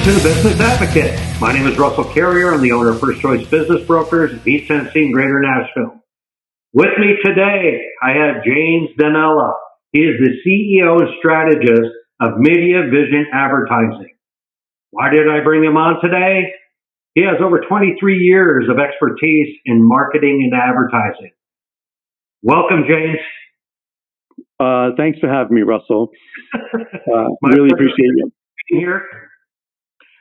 to the Business Advocate. My name is Russell Carrier. I'm the owner of First Choice Business Brokers in East Tennessee and Greater Nashville. With me today, I have James Danella. He is the CEO and strategist of Media Vision Advertising. Why did I bring him on today? He has over 23 years of expertise in marketing and advertising. Welcome, James. Thanks for having me, Russell. Really appreciate it. Here.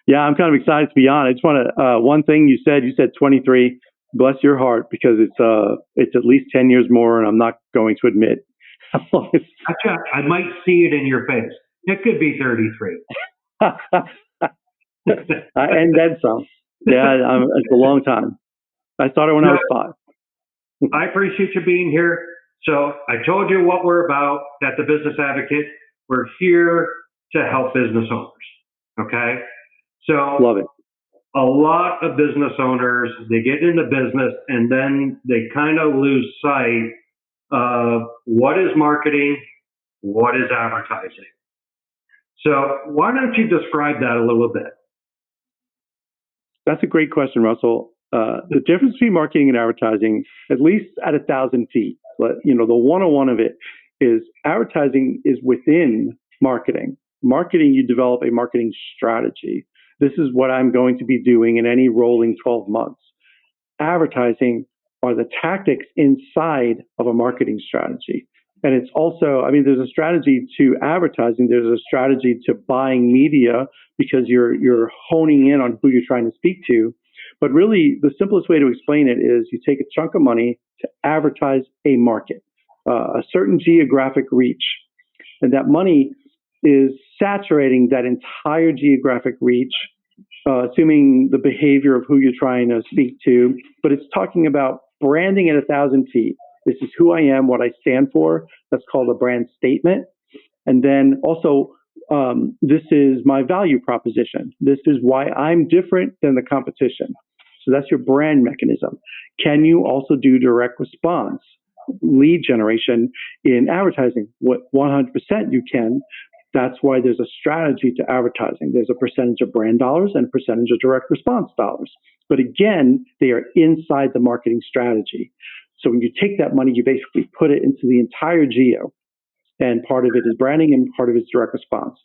Yeah, I'm kind of excited to be on. I just want to, one thing you said 23, bless your heart, because it's at least 10 years more, and I'm not going to admit. I might see it in your face. It could be 33. And then some. Yeah, it's a long time. I started when I was 5. I appreciate you being here. So I told you what we're about at the Business Advocate. We're here to help business owners. Okay? So love it. A lot of business owners, they get into business and then they kind of lose sight of what is marketing, what is advertising. So why don't you describe that a little bit? That's a great question, Russell. The difference between marketing and advertising, at least at 1,000 feet, the 101 of it is advertising is within marketing. Marketing, you develop a marketing strategy. This is what I'm going to be doing in any rolling 12 months. Advertising are the tactics inside of a marketing strategy. And it's also, there's a strategy to advertising. There's a strategy to buying media because you're honing in on who you're trying to speak to. But really, the simplest way to explain it is you take a chunk of money to advertise a market, a certain geographic reach. And that money is saturating that entire geographic reach, assuming the behavior of who you're trying to speak to. But it's talking about branding at 1,000 feet. This is who I am, what I stand for. That's called a brand statement. And then also, this is my value proposition. This is why I'm different than the competition. So that's your brand mechanism. Can you also do direct response, lead generation in advertising? What 100% you can. That's why there's a strategy to advertising. There's a percentage of brand dollars and a percentage of direct response dollars. But again, they are inside the marketing strategy. So when you take that money, you basically put it into the entire geo. And part of it is branding and part of it is direct response.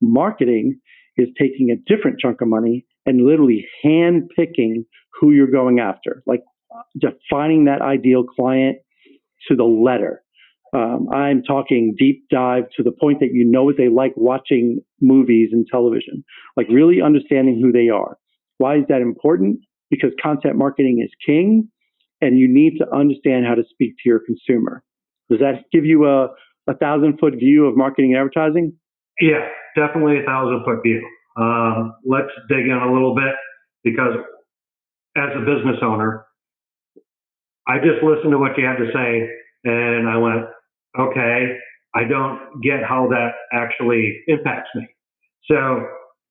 Marketing is taking a different chunk of money and literally hand-picking who you're going after, like defining that ideal client to the letter. I'm talking deep dive to the point that you know what they like watching movies and television, like really understanding who they are. Why is that important? Because content marketing is king, and you need to understand how to speak to your consumer. Does that give you a 1,000-foot view of marketing and advertising? Yeah, definitely a 1,000-foot view. Let's dig in a little bit, because as a business owner, I just listened to what you had to say and I went, okay, I don't get how that actually impacts me. So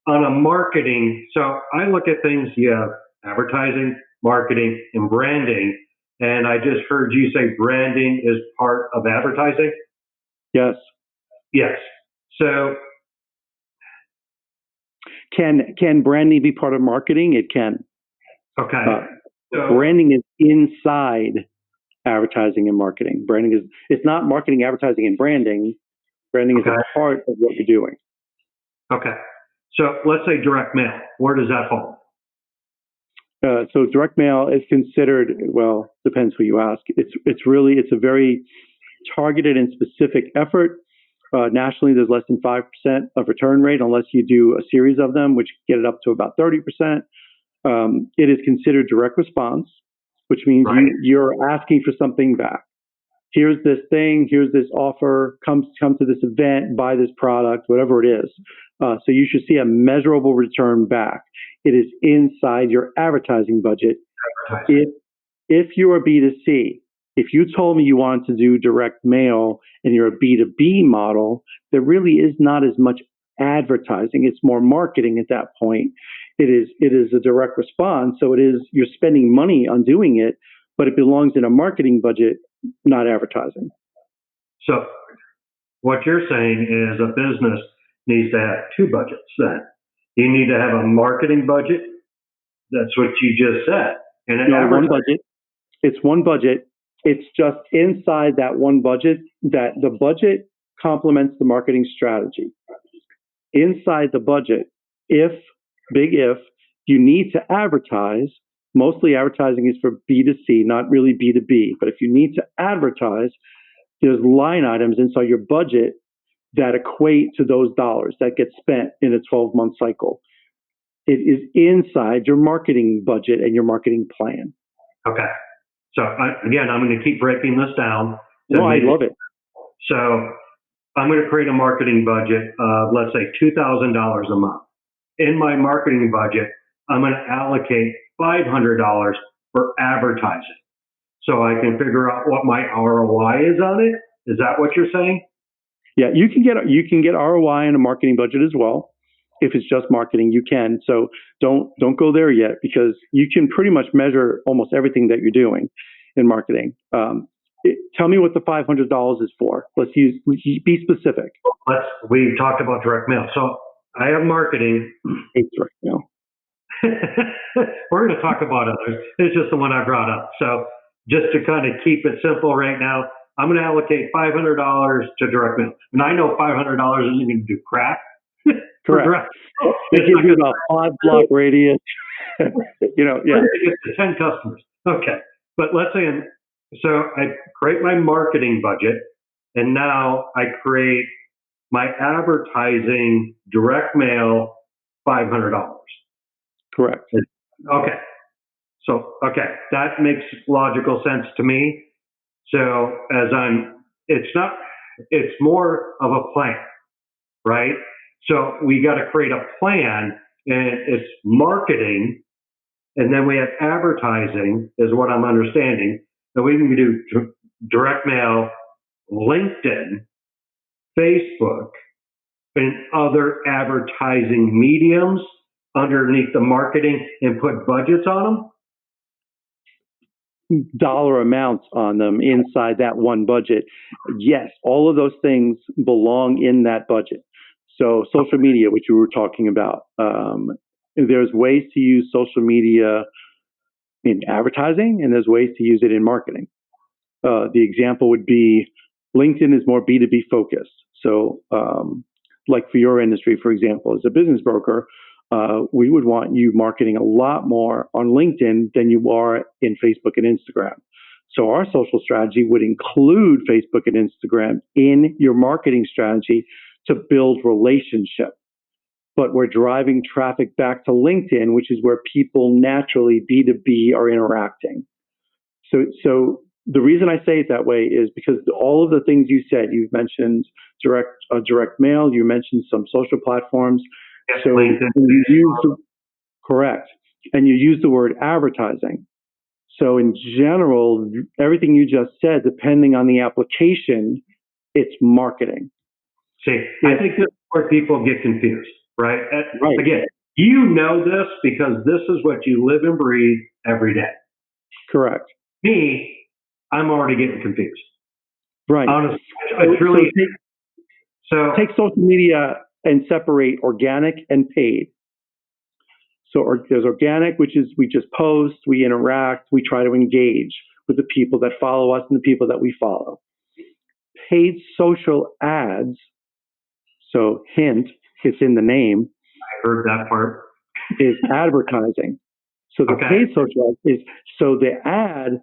on a marketing, so I look at things, you have advertising, marketing, and branding. And I just heard you say branding is part of advertising. Yes. Yes. So can branding be part of marketing? It can. Okay. Branding is inside advertising and marketing. Branding is, it's not marketing, advertising, and branding. Branding is a part of what you're doing. Okay. So let's say direct mail. Where does that fall? So direct mail is considered, well, depends who you ask. It's a very targeted and specific effort. Nationally, there's less than 5% of return rate unless you do a series of them, which get it up to about 30%. It is considered direct response, which means you're asking for something back. Here's this thing, here's this offer, come to this event, buy this product, whatever it is. So you should see a measurable return back. It is inside your advertising budget. If you're a B2C, if you told me you wanted to do direct mail and you're a B2B model, there really is not as much advertising. It's more marketing at that point. It is a direct response. So you're spending money on doing it, but it belongs in a marketing budget, not advertising. So what you're saying is a business needs to have two budgets then. You need to have a marketing budget. That's what you just said. And an No, one advertising. budget. It's one budget. It's just inside that one budget that the budget complements the marketing strategy. Inside the budget, big if, you need to advertise, mostly advertising is for B2C, not really B2B, but if you need to advertise, there's line items inside your budget that equate to those dollars that get spent in a 12-month cycle. It is inside your marketing budget and your marketing plan. Okay. So again, I'm going to keep breaking this down. No, I love it. So I'm going to create a marketing budget of, let's say, $2,000 a month. In my marketing budget, I'm going to allocate $500 for advertising. So I can figure out what my ROI is on it. Is that what you're saying? Yeah, you can get ROI in a marketing budget as well. If it's just marketing, you can. So don't go there yet, because you can pretty much measure almost everything that you're doing in marketing. Tell me what the $500 is for. Let's be specific. We talked about direct mail. So I have marketing. It's direct mail. We're going to talk about others. It's just the one I brought up. So just to kind of keep it simple right now, I'm going to allocate $500 to direct mail. And I know $500 isn't going to do crap. Correct. It gives you about 5-block radius. Yeah. It's to 10 customers. Okay. But let's say, so I create my marketing budget, and now I create my advertising direct mail $500. Correct. Okay. So, that makes logical sense to me. So it's more of a plan, right? So we got to create a plan, and it's marketing, and then we have advertising, is what I'm understanding. So we can do direct mail, LinkedIn, Facebook, and other advertising mediums underneath the marketing and put budgets on them. Dollar amounts on them inside that one budget. Yes, all of those things belong in that budget. So social media, which you were talking about, there's ways to use social media in advertising, and there's ways to use it in marketing. The example would be LinkedIn is more B2B focused. So like for your industry, for example, as a business broker, we would want you marketing a lot more on LinkedIn than you are in Facebook and Instagram. So our social strategy would include Facebook and Instagram in your marketing strategy to build relationship. But we're driving traffic back to LinkedIn, which is where people naturally B2B are interacting. So the reason I say it that way is because all of the things you said, you've mentioned direct mail, you mentioned some social platforms. Yes, so you use correct, and you use the word advertising. So in general, everything you just said, depending on the application, it's marketing. See, I think this is where people get confused, right? Right. Again, you know this because this is what you live and breathe every day. Correct. Me, I'm already getting confused. Right. Honestly, it's really take social media and separate organic and paid. So there's organic, which is we just post, we interact, we try to engage with the people that follow us and the people that we follow. Paid social ads, so hint, it's in the name. I heard that part. Is advertising. So the paid social ad is, so the ad,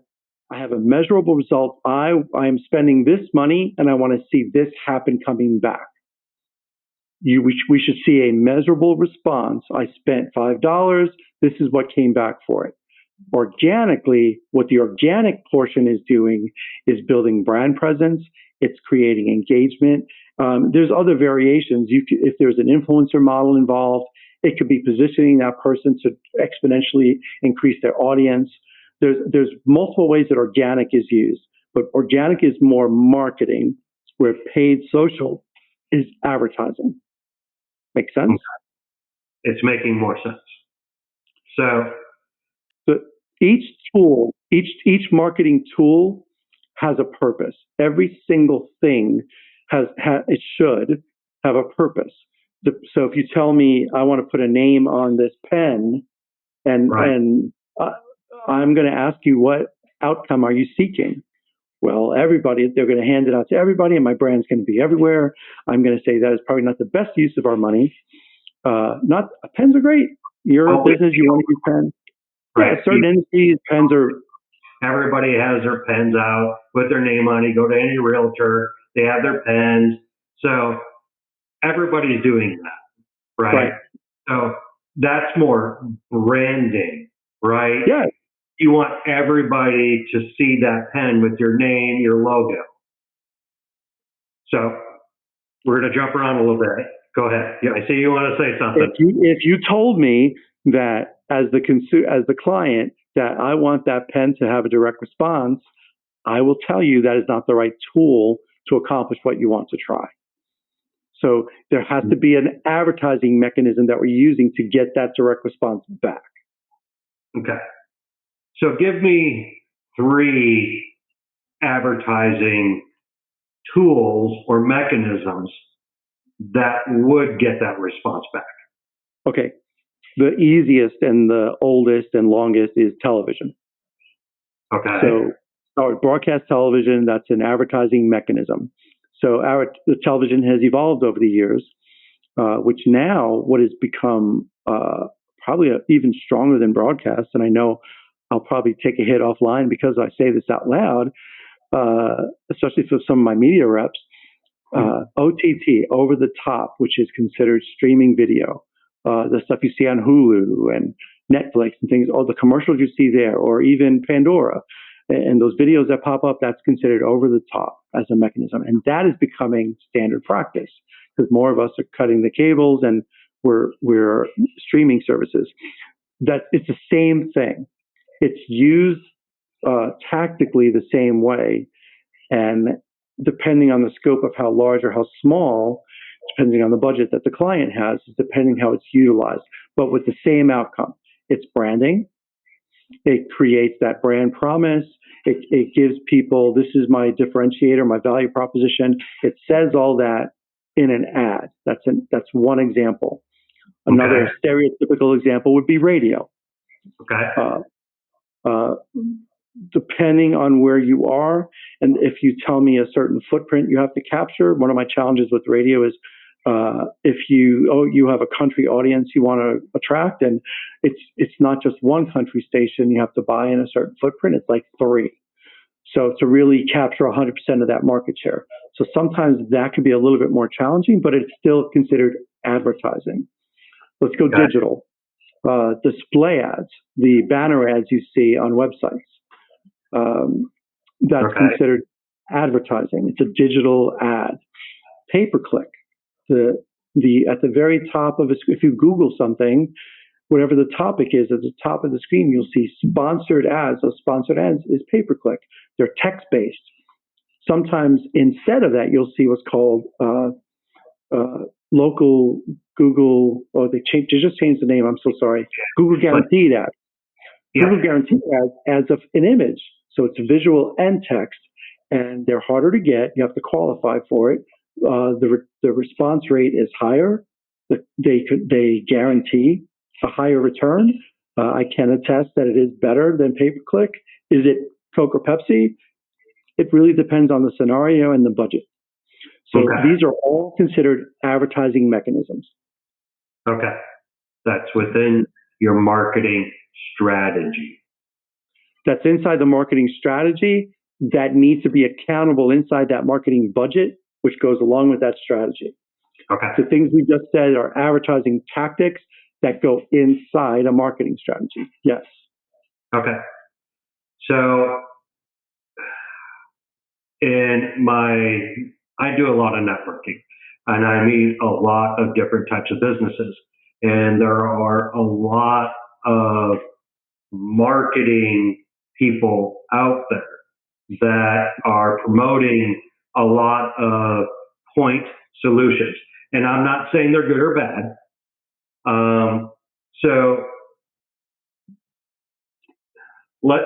I have a measurable result. I'm spending this money and I want to see this happen coming back. We should see a measurable response. I spent $5. This is what came back for it. Organically, what the organic portion is doing is building brand presence. It's creating engagement. There's other variations. If there's an influencer model involved, it could be positioning that person to exponentially increase their audience. There's multiple ways that organic is used, but organic is more marketing, where paid social is advertising. Make sense? It's making more sense. So each tool, each marketing tool has a purpose. Every single thing it should have a purpose. So if you tell me I want to put a name on this pen, and Right. I'm going to ask you, what outcome are you seeking? Well, everybody, they're going to hand it out to everybody, and my brand's going to be everywhere. I'm going to say that is probably not the best use of our money. Not Pens are great. You're a business, you want to use pens. Right. Yeah, certain industries, pens are. Everybody has their pens out with their name on it. You go to any realtor, they have their pens. So everybody's doing that, right? So that's more branding, right? Yeah. You want everybody to see that pen with your name, your logo. So we're going to jump around a little bit. Go ahead. Yeah, I see you want to say something. If you told me that as the client that I want that pen to have a direct response, I will tell you that is not the right tool to accomplish what you want to try. So there has to be an advertising mechanism that we're using to get that direct response back. Okay. So give me 3 advertising tools or mechanisms that would get that response back. Okay. The easiest and the oldest and longest is television. Okay. So broadcast television, that's an advertising mechanism. So the television has evolved over the years, which now what has become probably even stronger than broadcast. And I know I'll probably take a hit offline because I say this out loud, especially for some of my media reps. OTT, over the top, which is considered streaming video, the stuff you see on Hulu and Netflix and things, all the commercials you see there, or even Pandora, and those videos that pop up, that's considered over the top as a mechanism. And that is becoming standard practice because more of us are cutting the cables and we're streaming services. That it's the same thing. It's used tactically the same way. And depending on the scope of how large or how small, depending on the budget that the client has, is depending how it's utilized, but with the same outcome. It's branding. It creates that brand promise. It gives people, this is my differentiator, my value proposition. It says all that in an ad. That's one example. Another stereotypical example would be radio. Okay. Depending on where you are, and if you tell me a certain footprint you have to capture, one of my challenges with radio is if you have a country audience you want to attract, and it's not just one country station you have to buy in a certain footprint, it's like 3. So to really capture 100% of that market share. So sometimes that can be a little bit more challenging, but it's still considered advertising. Let's go digital. Display ads, the banner ads you see on websites. That's considered advertising. It's a digital ad. Pay-per-click. At the very top of if you Google something, whatever the topic is, at the top of the screen, you'll see sponsored ads. Those sponsored ads is pay-per-click. They're text-based. Sometimes instead of that, you'll see what's called local Google, they just changed the name. I'm so sorry. Google Guaranteed ads. Google Guaranteed ads of an image. So it's visual and text, and they're harder to get. You have to qualify for it. The response rate is higher. They guarantee a higher return. I can attest that it is better than pay-per-click. Is it Coke or Pepsi? It really depends on the scenario and the budget. So these are all considered advertising mechanisms. Okay. That's within your marketing strategy. That's inside the marketing strategy that needs to be accountable inside that marketing budget, which goes along with that strategy. Okay. The things we just said are advertising tactics that go inside a marketing strategy. Yes. Okay. So I do a lot of networking, and I meet a lot of different types of businesses, and there are a lot of marketing people out there that are promoting a lot of point solutions. And I'm not saying they're good or bad. So let's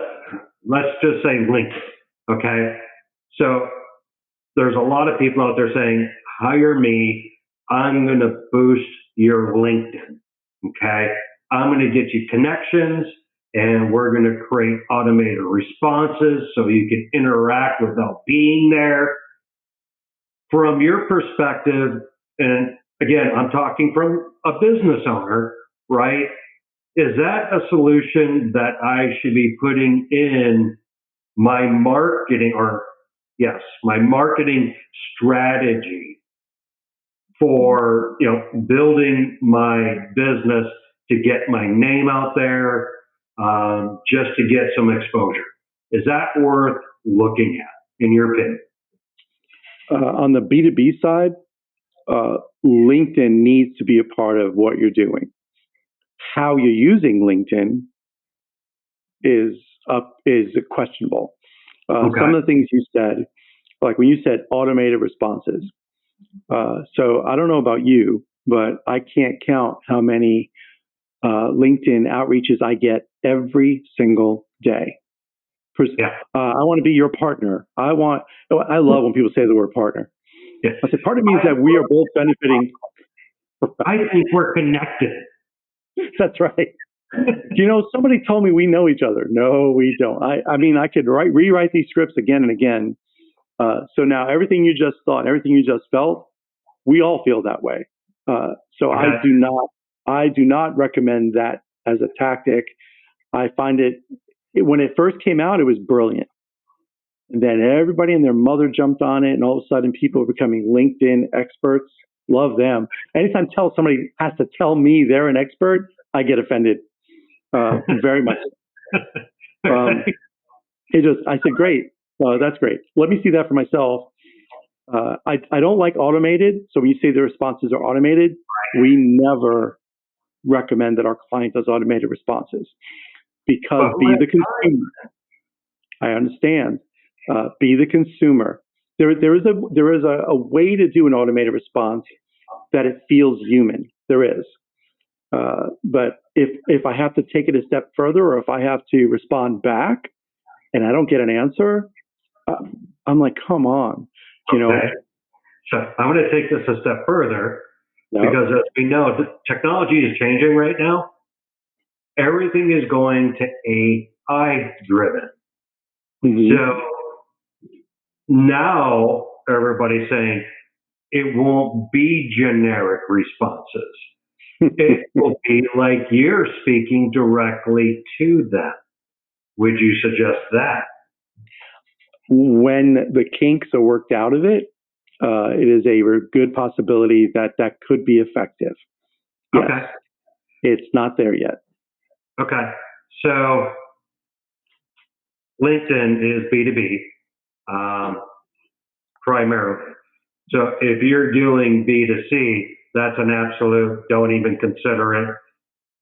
just say LinkedIn. Okay. So there's a lot of people out there saying, hire me. I'm going to boost your LinkedIn. Okay. I'm going to get you connections and we're going to create automated responses so you can interact without being there. From your perspective, and again, I'm talking from a business owner, right? Is that a solution that I should be putting in my marketing or yes, my marketing strategy for, building my business to get my name out there, just to get some exposure? Is that worth looking at, in your opinion? On the B2B side, LinkedIn needs to be a part of what you're doing. How you're using LinkedIn is questionable. Okay. Some of the things you said, like when you said automated responses. So I don't know about you, but I can't count how many LinkedIn outreaches I get every single day. Yeah. I want to be your partner. I love when people say the word partner. Yeah. I said, partner means that we are both benefiting. I think we're connected. That's right. Somebody told me we know each other. No, we don't. I mean, I could rewrite these scripts again and again. So now everything you just thought, everything you just felt, we all feel that way. So Okay. I do not recommend that as a tactic. I find when it first came out, it was brilliant. And then everybody and their mother jumped on it, and all of a sudden people are becoming LinkedIn experts. Love them. Anytime somebody has to tell me they're an expert, I get offended. Very much. I said, great. That's great. Let me see that for myself. I don't like automated. So when you say the responses are automated, we never recommend that our client does automated responses because be the consumer. I understand. Be the consumer. There is a way to do an automated response that it feels human. There is. But if I have to take it a step further, or if I have to respond back and I don't get an answer, I'm like, come on, Okay. So I'm going to take this a step further because as we know, technology is changing right now. Everything is going to AI driven. Mm-hmm. So now everybody's saying it won't be generic responses. It will be like you're speaking directly to them. Would you suggest that? When the kinks are worked out of it, it is a good possibility that could be effective. Yes. Okay. It's not there yet. Okay. So LinkedIn is B2B primarily. So if you're doing B2C, that's an absolute, don't even consider it.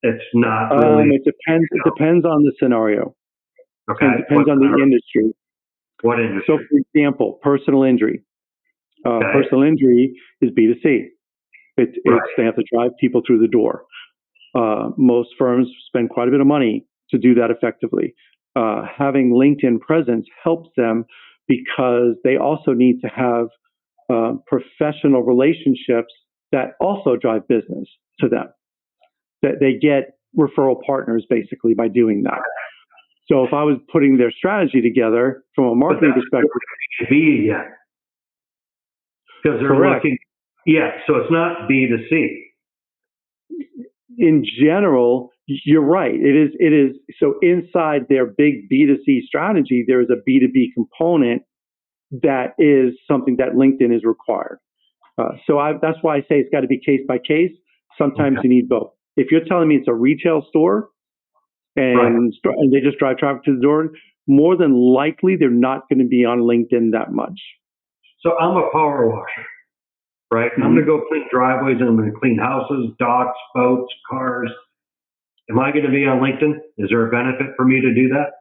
It's not really. It depends. It depends on the scenario. Okay. It depends on the industry. What industry? So, for example, personal injury. Okay. Personal injury is B2C. They have to drive people through the door. Most firms spend quite a bit of money to do that effectively. Having LinkedIn presence helps them because they also need to have professional relationships that also drive business to them. That they get referral partners basically by doing that. So if I was putting their strategy together from a marketing perspective, B because they're correct. looking. Yeah, so it's not B2C. In general, you're right. It is. So inside their big B2C strategy, there is a B2B component that is something that LinkedIn is required. That's why I say it's got to be case by case. Sometimes you need both. If you're telling me it's a retail store and they just drive traffic to the door, more than likely they're not going to be on LinkedIn that much. So I'm a power washer, right? Mm-hmm. I'm going to go clean driveways and I'm going to clean houses, docks, boats, cars. Am I going to be on LinkedIn? Is there a benefit for me to do that?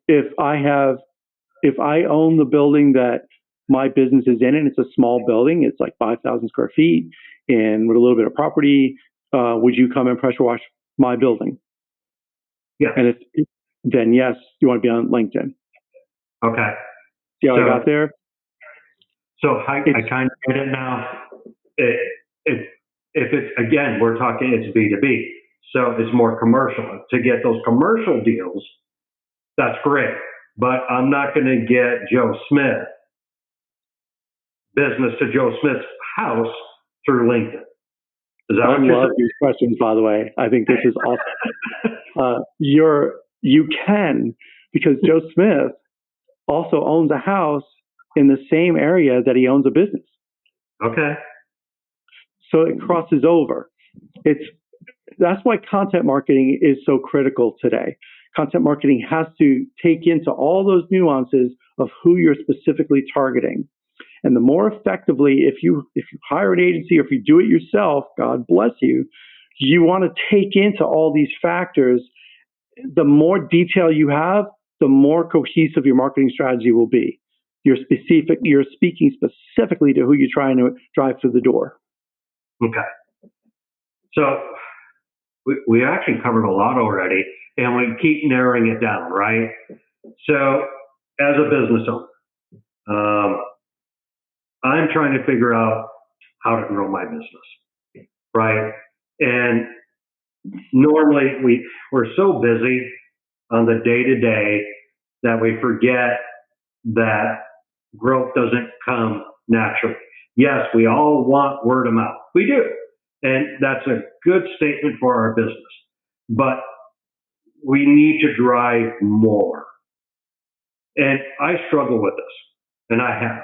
If I own the building that my business is in, and it's a small building, it's like 5,000 square feet, and with a little bit of property, would you come and pressure wash my building? Yes. And then yes, you want to be on LinkedIn. Okay. See how I got there? So I kind of get it now. It, if it's, again, we're talking, it's B2B. So it's more commercial. To get those commercial deals, that's great. But I'm not going to get Joe Smith, business to Joe Smith's house through LinkedIn. Is that I what you're love saying? these questions, by the way. I think this is awesome. You can, because Joe Smith also owns a house in the same area that he owns a business. Okay. So it crosses over. That's why content marketing is so critical today. Content marketing has to take into all those nuances of who you're specifically targeting. And the more effectively, if you hire an agency or if you do it yourself, God bless you, you want to take into all these factors. The more detail you have, the more cohesive your marketing strategy will be. You're speaking specifically to who you're trying to drive through the door. Okay. So we actually covered a lot already, and we keep narrowing it down, right? So as a business owner, I'm trying to figure out how to grow my business, right? And normally we're so busy on the day to day that we forget that growth doesn't come naturally. Yes, we all want word of mouth. We do. And that's a good statement for our business. But we need to drive more. And I struggle with this, and I have.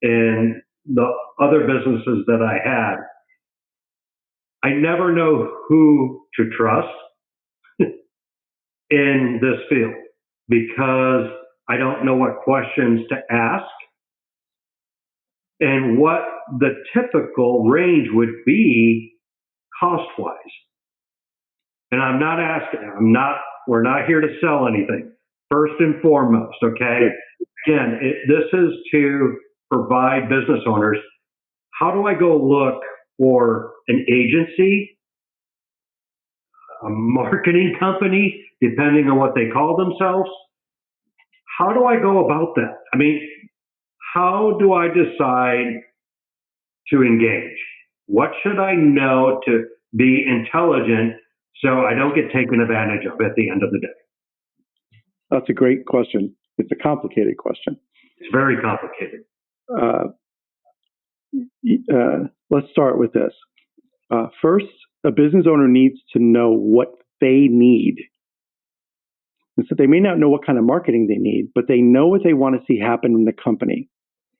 And the other businesses that I had, I never know who to trust in this field because I don't know what questions to ask and what the typical range would be cost wise. And I'm not asking, we're not here to sell anything. First and foremost, okay? Again, this is to provide business owners. How do I go look for an agency, a marketing company, depending on what they call themselves? How do I go about that? I mean, how do I decide to engage? What should I know to be intelligent so I don't get taken advantage of at the end of the day? That's a great question. It's a complicated question. It's very complicated. Let's start with this. First, a business owner needs to know what they need. And so they may not know what kind of marketing they need, but they know what they want to see happen in the company.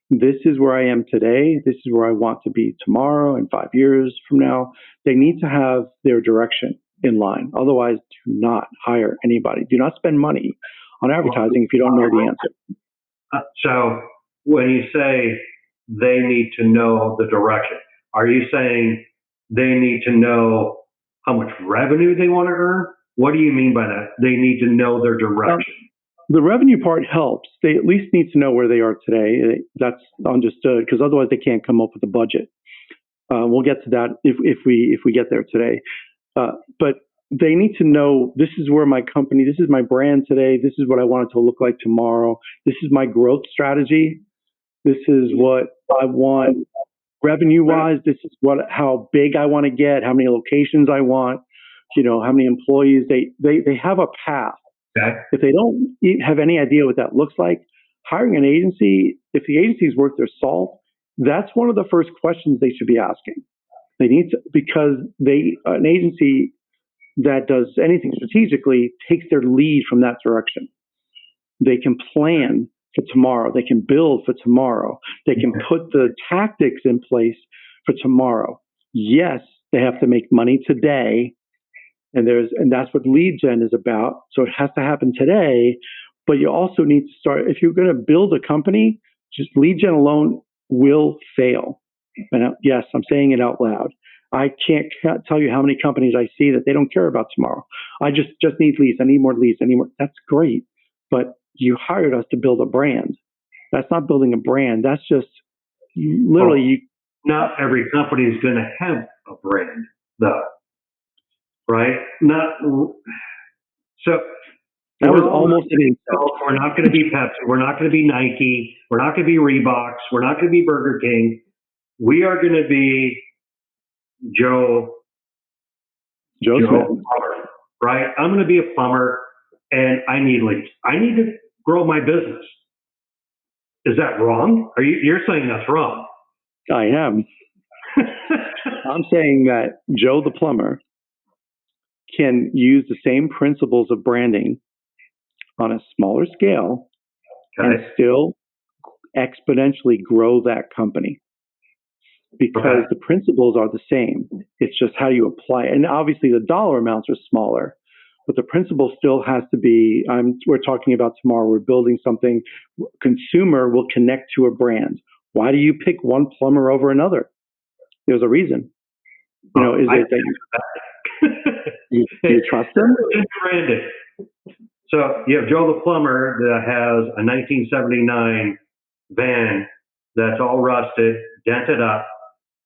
This is where I am today. This is where I want to be tomorrow and 5 years from now. They need to have their direction in line. Otherwise, do not hire anybody. Do not spend money on advertising if you don't know the answer. So when you say they need to know the direction, are you saying they need to know how much revenue they want to earn? What do you mean by that? They need to know their direction. The revenue part helps. They at least need to know where they are today. That's understood because otherwise they can't come up with a budget. We'll get to that if we get there today. But they need to know this is where my company, this is my brand today. This is what I want it to look like tomorrow. This is my growth strategy. This is what I want revenue wise. This is how big I want to get, how many locations I want, how many employees. They have a path. Okay. If they don't have any idea what that looks like, hiring an agency, if the agency is worth their salt, that's one of the first questions they should be asking. They need to, because an agency that does anything strategically takes their lead from that direction. They can plan for tomorrow. They can build for tomorrow. They can put the tactics in place for tomorrow. Yes, they have to make money today. And that's what lead gen is about. So it has to happen today, but you also need to start, if you're going to build a company, just lead gen alone will fail. And yes, I'm saying it out loud. I can't tell you how many companies I see that they don't care about tomorrow. I just need leads. I need more leads. I need more. That's great. But you hired us to build a brand. That's not building a brand. That's just literally not every company is going to have a brand though. Right? So that was almost an insult. We're not going to be Pepsi. We're not going to be Nike. We're not going to be Reeboks. We're not going to be Burger King. we are going to be Joe Smith. Plumber, right? I'm going to be a plumber and I need leads. I need to grow my business. Is that wrong? You're saying that's wrong? I am. I'm saying that Joe the plumber can use the same principles of branding on a smaller scale and still exponentially grow that company, because the principles are the same. It's just how you apply it. And obviously the dollar amounts are smaller, but the principle still has to be, we're talking about tomorrow, we're building something. Consumer will connect to a brand. Why do you pick one plumber over another? There's a reason. Is it that you trust them? Branded. So you have Joe the plumber that has a 1979 van that's all rusted, dented up,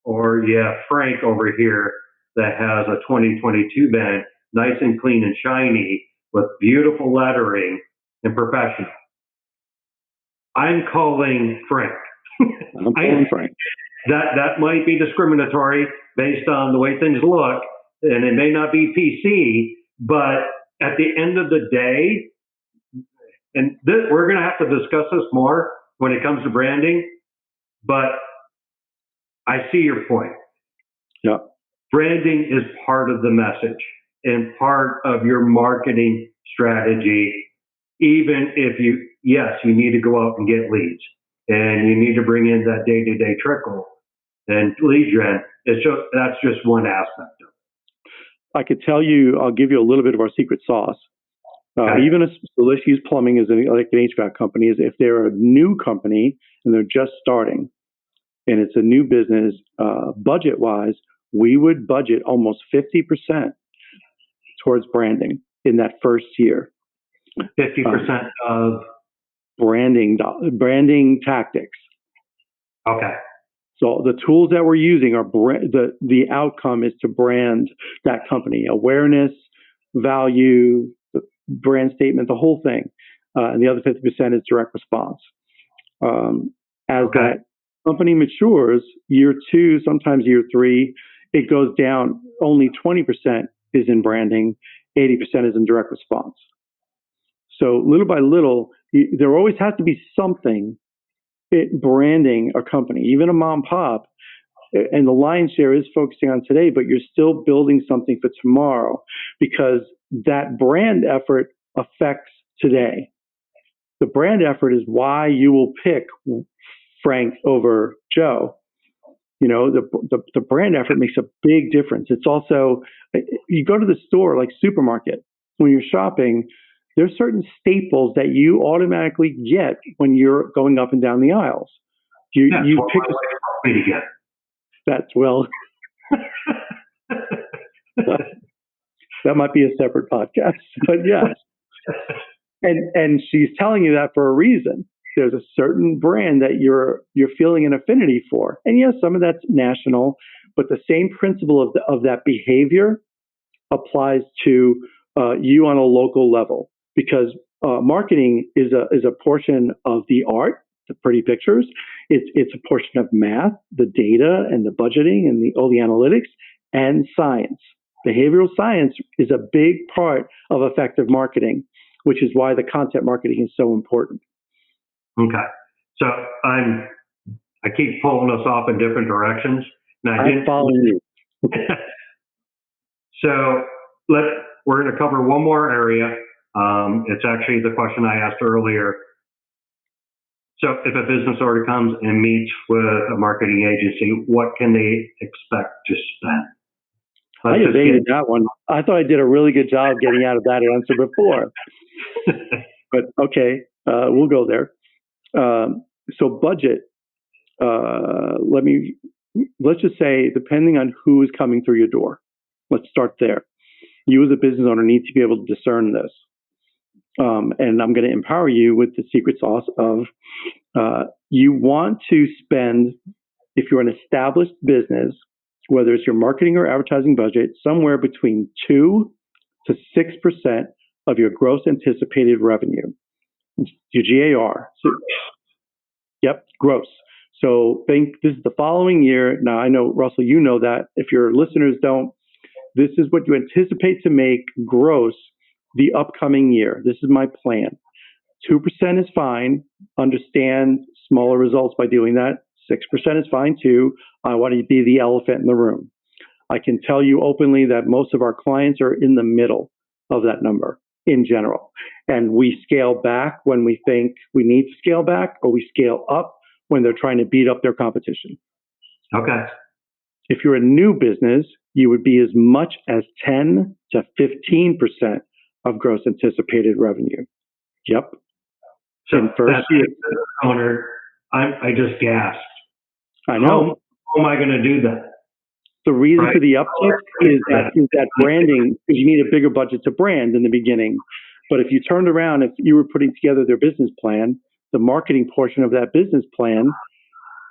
or you have Frank over here that has a 2022 van, nice and clean and shiny, with beautiful lettering and professional. I'm calling Frank. I'm calling Frank. That might be discriminatory based on the way things look, and it may not be PC, but at the end of the day, and we're going to have to discuss this more when it comes to branding, but I see your point. Yeah. Branding is part of the message and part of your marketing strategy, even if you need to go out and get leads and you need to bring in that day-to-day trickle and lead gen. That's just one aspect of it. I could tell you, I'll give you a little bit of our secret sauce. Even so let's use plumbing as like an HVAC company, is if they're a new company and they're just starting and it's a new business, budget-wise, we would budget almost 50% towards branding in that first year. 50% of branding tactics. Okay. So the tools that we're using are the outcome is to brand that company, awareness, value, the brand statement, the whole thing. And the other 50% is direct response. As that company matures, year 2, sometimes year 3, it goes down. Only 20% is in branding, 80% is in direct response. So little by little, there always has to be something branding a company, even a mom and pop. And the lion's share is focusing on today, but you're still building something for tomorrow, because that brand effort affects today. The brand effort is why you will pick Frank over Joe. The brand effort makes a big difference. It's also, you go to the store, like supermarket, when you're shopping, there's certain staples that you automatically get when you're going up and down the aisles. You pick me to get. That's that might be a separate podcast, but yes. And she's telling you that for a reason. There's a certain brand that you're feeling an affinity for, and yes, some of that's national, but the same principle of that behavior applies to you on a local level, because marketing is a portion of the art, the pretty pictures. It's a portion of math, the data and the budgeting and all the analytics, and science. Behavioral science is a big part of effective marketing, which is why the content marketing is so important. Okay. So I keep pulling us off in different directions. I'm following you. So we're going to cover one more area. It's actually the question I asked earlier. So if a business owner comes and meets with a marketing agency, what can they expect to spend? I evaded that one. I thought I did a really good job getting out of that answer before. But okay, we'll go there. So budget, let's just say, depending on who is coming through your door, let's start there. You as a business owner need to be able to discern this. And I'm going to empower you with the secret sauce of you want to spend, if you're an established business, whether it's your marketing or advertising budget, somewhere between 2 to 6% of your gross anticipated revenue. Your GAR. So, yep, gross. So think this is the following year. Now, I know, Russell, you know that. If your listeners don't, this is what you anticipate to make gross the upcoming year. This is my plan. 2% is fine. Understand smaller results by doing that. 6% is fine too. I want to be the elephant in the room. I can tell you openly that most of our clients are in the middle of that number in general. And we scale back when we think we need to scale back, or we scale up when they're trying to beat up their competition. Okay. If you're a new business, you would be as much as 10 to 15% of gross anticipated revenue. Yep. So in first year, owner, I just gasped. I know. How am I going to do that? The reason for the uptick is that branding, because you need a bigger budget to brand in the beginning. But if you turned around, if you were putting together their business plan, the marketing portion of that business plan,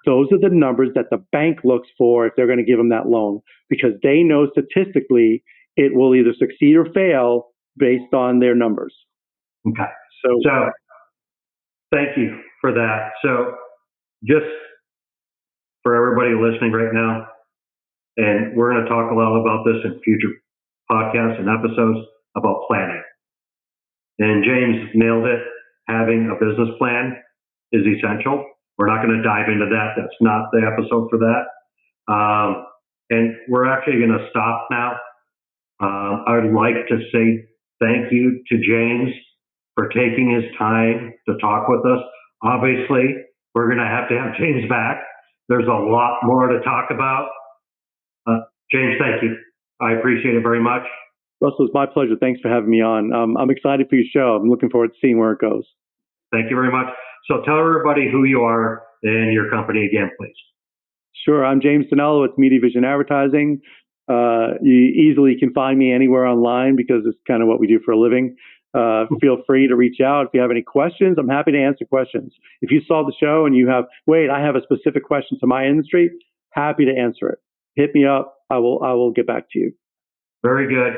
those are the numbers that the bank looks for if they're going to give them that loan, because they know statistically it will either succeed or fail based on their numbers. Okay. So thank you for that. So just for everybody listening right now, and we're going to talk a lot about this in future podcasts and episodes about planning. And James nailed it. Having a business plan is essential. We're not going to dive into that. That's not the episode for that. And we're actually going to stop now. I would like to say thank you to James for taking his time to talk with us. Obviously, we're going to have James back. There's a lot more to talk about. James, thank you. I appreciate it very much. Russell, it's my pleasure. Thanks for having me on. I'm excited for your show. I'm looking forward to seeing where it goes. Thank you very much. So tell everybody who you are and your company again, please. Sure. I'm James Tonello. It's Media Vision Advertising. You easily can find me anywhere online because it's kind of what we do for a living. Feel free to reach out. If you have any questions, I'm happy to answer questions. If you saw the show and you have, I have a specific question to my industry, happy to answer it. Hit me up. I will get back to you. Very good.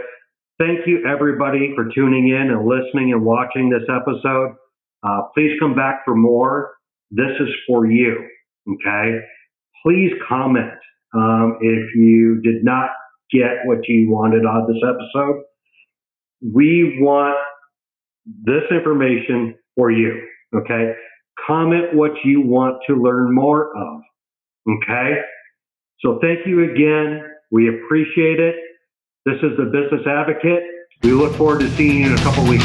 Thank you, everybody, for tuning in and listening and watching this episode. Please come back for more. This is for you, okay? Please comment if you did not get what you wanted out of this episode. We want this information for you, okay? Comment what you want to learn more of, okay? So thank you again. We appreciate it. This is the Business Advocate. We look forward to seeing you in a couple weeks.